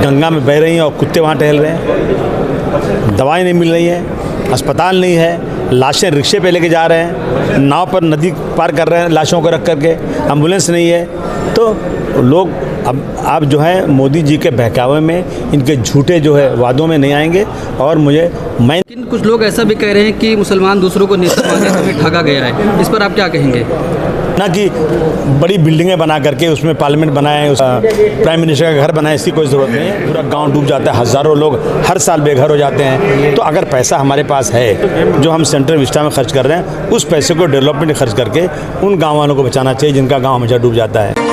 गंगा में बह रही हैं और कुत्ते वहाँ टहल रहे हैं, दवाएं नहीं मिल रही हैं, अस्पताल नहीं है, लाशें रिक्शे पे लेके जा रहे हैं, नाव पर नदी पार कर रहे हैं लाशों को रख करके, एम्बुलेंस नहीं है। तो लोग अब जो है मोदी जी के बहकावे में, इनके झूठे जो है वादों में नहीं आएंगे। और लेकिन कुछ लोग ऐसा भी कह रहे हैं कि मुसलमान दूसरों को नेता मानने से भी ठगा गया है, इस पर आप क्या कहेंगे? ना कि बड़ी बिल्डिंगें बना करके उसमें पार्लियामेंट बनाए, प्राइम मिनिस्टर का घर बनाए, इसकी कोई ज़रूरत नहीं है। पूरा गांव डूब जाता है, हज़ारों लोग हर साल बेघर हो जाते हैं। तो अगर पैसा हमारे पास है जो हम सेंट्रल विस्टा में खर्च कर रहे हैं, उस पैसे को डेवलपमेंट में खर्च करके उन गाँव वालों को बचाना चाहिए जिनका गाँव हमेशा डूब जाता है।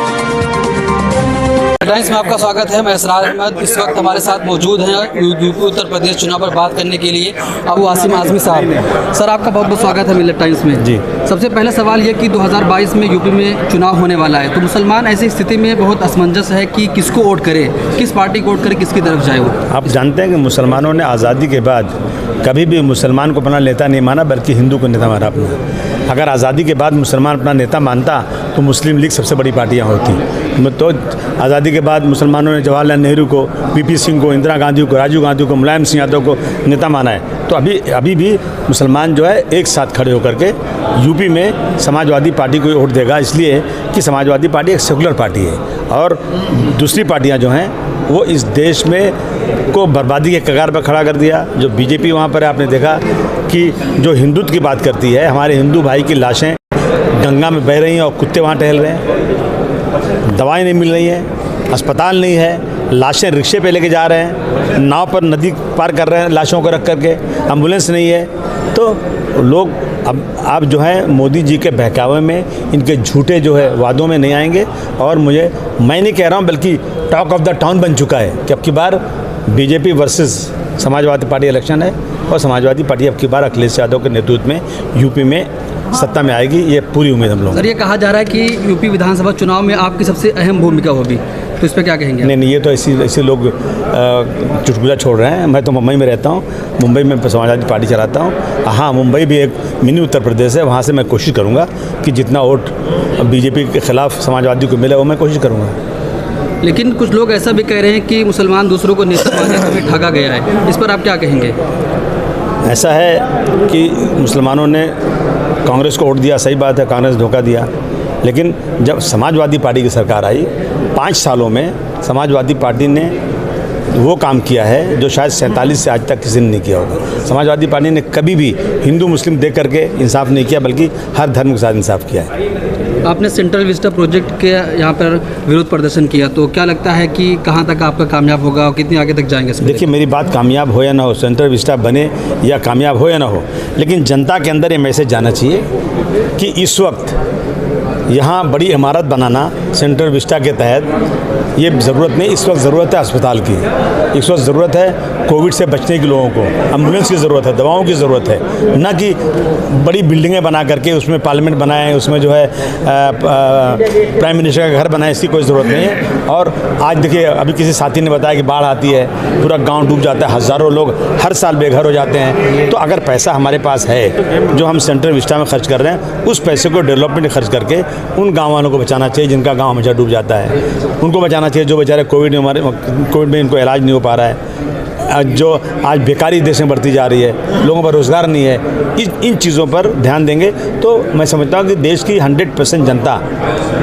टाइम्स में आपका स्वागत है। मैं इसरार अहमद। इस वक्त हमारे साथ मौजूद हैं यूपी उत्तर प्रदेश चुनाव पर बात करने के लिए अबू आसिम आज़मी साहब। सर, आपका बहुत बहुत स्वागत है मिलत टाइम्स में। जी। सबसे पहला सवाल ये कि 2022 में यूपी में चुनाव होने वाला है, तो मुसलमान ऐसी स्थिति में बहुत असमंजस है कि किसको वोट करे, किस पार्टी को वोट करे, किसकी तरफ जाए वो। आप जानते हैं कि मुसलमानों ने आज़ादी के बाद कभी भी मुसलमान को अपना नेता नहीं माना, बल्कि हिंदू को नेता माना अपना। अगर आज़ादी के बाद मुसलमान अपना नेता मानता तो मुस्लिम लीग सबसे बड़ी पार्टियां होती। तो आज़ादी के बाद मुसलमानों ने जवाहरलाल नेहरू को, पीपी सिंह को, इंदिरा गांधी को, राजीव गांधी को, मुलायम सिंह यादव को नेता माना है। तो अभी भी मुसलमान जो है एक साथ खड़े होकर के यूपी में समाजवादी पार्टी को वोट देगा, इसलिए कि समाजवादी पार्टी एक सेकुलर पार्टी है और दूसरी पार्टियां जो हैं वो इस देश में को बर्बादी के कगार पर खड़ा कर दिया। जो बीजेपी वहाँ पर है, आपने देखा कि जो हिंदुत्व की बात करती है, हमारे हिंदू भाई की लाशें गंगा में बह रही हैं और कुत्ते वहाँ टहल रहे हैं, दवाएं नहीं मिल रही हैं, अस्पताल नहीं है, लाशें रिक्शे पे लेके जा रहे हैं, नाव पर नदी पार कर रहे हैं लाशों को रख करके, एम्बुलेंस नहीं है। तो लोग अब जो है मोदी जी के बहकावे में, इनके झूठे जो है वादों में नहीं आएंगे। और मैं नहीं कह रहा हूँ, बल्कि टॉक ऑफ द टाउन बन चुका है कि अब की बार BJP versus Samajwadi party election है और समाजवादी पार्टी अब की बार अखिलेश यादव के नेतृत्व में यूपी में सत्ता में आएगी, ये पूरी उम्मीद हम लोग। सर, ये कहा जा रहा है कि यूपी विधानसभा चुनाव में आपकी सबसे अहम भूमिका होगी, तो इस पर क्या कहेंगे? नहीं, ये तो ऐसे लोग चुटकुला छोड़ रहे हैं। मैं तो मुंबई में रहता हूँ, मुंबई में समाजवादी पार्टी चलाता हूँ। हाँ, मुंबई भी एक मिनी उत्तर प्रदेश है, वहाँ से मैं कोशिश करूँगा कि जितना वोट बीजेपी के खिलाफ समाजवादी को मिले वो मैं कोशिश करूँगा। लेकिन कुछ लोग ऐसा भी कह रहे हैं कि मुसलमान दूसरों को नेता मानने से भी ठगा गया है, इस पर आप क्या कहेंगे? ऐसा है कि मुसलमानों ने कांग्रेस को वोट दिया, सही बात है, कांग्रेस धोखा दिया। लेकिन जब समाजवादी पार्टी की सरकार आई, 5 सालों में समाजवादी पार्टी ने वो काम किया है जो शायद 47 से आज तक किसी ने नहीं किया होगा। समाजवादी पार्टी ने कभी भी हिंदू मुस्लिम देख करके इंसाफ नहीं किया, बल्कि हर धर्म के साथ इंसाफ किया है। आपने सेंट्रल विस्टा प्रोजेक्ट के यहाँ पर विरोध प्रदर्शन किया, तो क्या लगता है कि कहाँ तक आपका कामयाब होगा और कितनी आगे तक जाएंगे? देखिए, मेरी बात कामयाब हो या ना हो, सेंट्रल विस्टा बने या कामयाब हो या ना हो, लेकिन जनता के अंदर ये मैसेज जाना चाहिए कि इस वक्त यहाँ बड़ी इमारत बनाना सेंट्रल विस्टा के तहत ये ज़रूरत नहीं। इस वक्त ज़रूरत है अस्पताल की, इस वक्त ज़रूरत है कोविड से बचने के लोगों को, एम्बुलेंस की ज़रूरत है, दवाओं की ज़रूरत है। ना कि बड़ी बिल्डिंगें बना करके उसमें पार्लियामेंट बनाए, उसमें जो है प्राइम मिनिस्टर का घर बनाए, इसकी कोई ज़रूरत नहीं है। और आज देखिए, अभी किसी साथी ने बताया कि बाढ़ आती है, पूरा गाँव डूब जाता है, हज़ारों लोग हर साल बेघर हो जाते हैं। तो अगर पैसा हमारे पास है जो हम सेंट्रल विस्टा में खर्च कर रहे हैं, उस पैसे को डेवलपमेंट में खर्च करके उन गाँव वालों को बचाना चाहिए जिनका गाँव हमेशा डूब जाता है। उनको बचाना चाहिए जो बेचारे कोविड में इनको इलाज नहीं हो पा रहा है, जो आज बेकारी देश में बढ़ती जा रही है, लोगों पर रोज़गार नहीं है। इन चीज़ों पर ध्यान देंगे तो मैं समझता हूँ कि देश की 100% जनता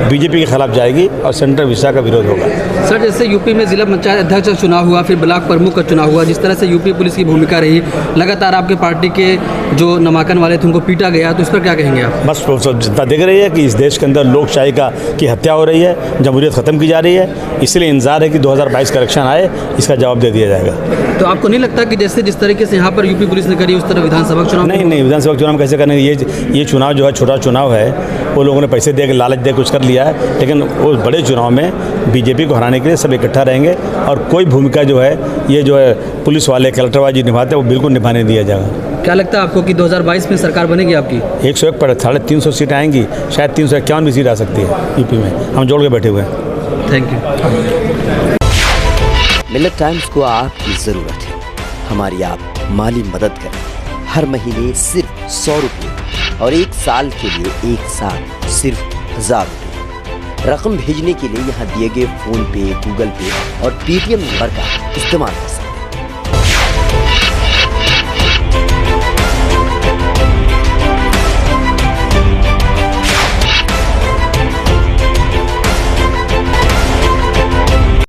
बीजेपी के खिलाफ जाएगी और सेंट्रल विस्टा का विरोध होगा। सर, जैसे यूपी में जिला पंचायत अध्यक्ष का चुनाव हुआ, फिर ब्लॉक प्रमुख का चुनाव हुआ, जिस तरह से यूपी पुलिस की भूमिका रही, लगातार आपके पार्टी के जो नामांकन वाले थे उनको पीटा गया, तो इस पर क्या कहेंगे आप? बस जनता देख रही है कि इस देश के अंदर लोकशाही की हत्या हो रही है, जमहूरियत ख़त्म की जा रही है। इसलिए इंतजार है कि 2022 का इलेक्शन आए, इसका जवाब दे दिया जाएगा। तो आपको नहीं लगता कि जैसे जिस तरीके से यहाँ पर यूपी पुलिस ने करी, उस तरह विधानसभा चुनाव? नहीं, विधानसभा चुनाव कैसे करने? ये चुनाव जो है छोटा चुनाव है, वो लोगों ने पैसे दे के, लालच दे कुछ कर लिया है, लेकिन उस बड़े चुनाव में बीजेपी को हराने के लिए सब इकट्ठा रहेंगे और कोई भूमिका जो है ये जो है पुलिस वाले कलेक्टरबाजी निभाते हैं वो बिल्कुल निभाने दिया जाएगा। क्या लगता है आपको कि 2022 में सरकार बनेगी आपकी? 101 पर 350 सीटें आएंगी, शायद 351 भी सीट आ सकती है यूपी में। हम जोड़ के बैठे हुए हैं। Thank you. मिलत टाइम्स को आपकी ज़रूरत है, हमारी आप माली मदद करें। हर महीने सिर्फ 100 रुपये और 1 साल के लिए एक साथ सिर्फ 1000 रुपये। रकम भेजने के लिए यहाँ दिए गए फोन पे, गूगल पे और पेटीएम नंबर का इस्तेमाल कर सकते हैं।